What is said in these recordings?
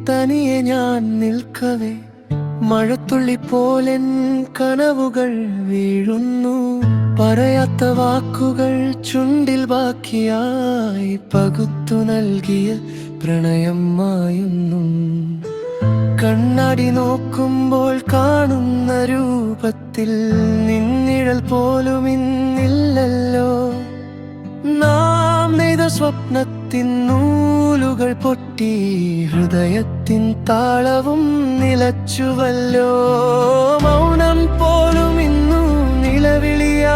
തനിയെ ഞാൻ നിൽക്കവേ മഴത്തുള്ളി പോലെൻ കനവുകൾ വീഴുന്നു. പറയാത്ത വാക്കുകൾ ചുണ്ടിൽ ബാക്കിയായി പകുത്തു നൽകിയ പ്രണയം മായുന്നു. കണ്ണാടി നോക്കുമ്പോൾ കാണുന്ന രൂപത്തിൽ നിന്നിഴൽ പോലും ഇന്നില്ലല്ലോ. നാം നെയ്ത സ്വപ്നത്തിൻ നൂലുകൾ പൊട്ടി ഹൃദയത്തിൻ താളവും നിലച്ചുവല്ലോ. മൗനം പോലും ഇന്നു നിലവിളിയായി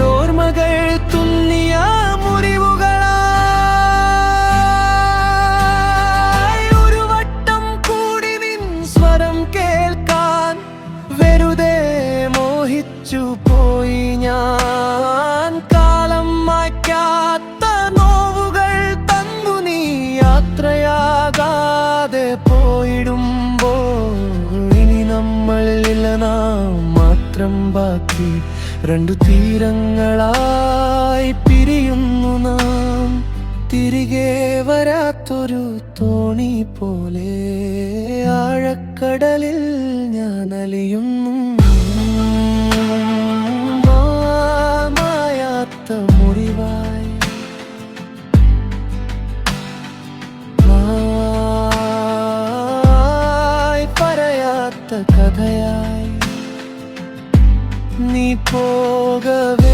ഓർമ്മകൾ തുന്നിയ മുറിവുകളായി. ഒരു വട്ടം കൂടി നിൻ സ്വരം കേൾക്കാൻ വെറുതെ മോഹിച്ചു പോയി ഞാൻ. കാലം മായ്ക്കാത്ത നോവുകൾ തന്നു നീ യാത്രയാകാതെ പോയിടുമ്പോൾ ഇനി നമ്മളില്ല നാം മാത്രം ബാക്കി. രണ്ടു തീരങ്ങളായി പിരിയുന്നു നാം. തിരികെ വരാത്തൊരു തോണി പോലെ ആഴക്കടലിൽ ഞാൻ അലിയുന്നു. മായാത്ത മുറിവായി പറയാത്ത കഥയായി നീ പോകവേ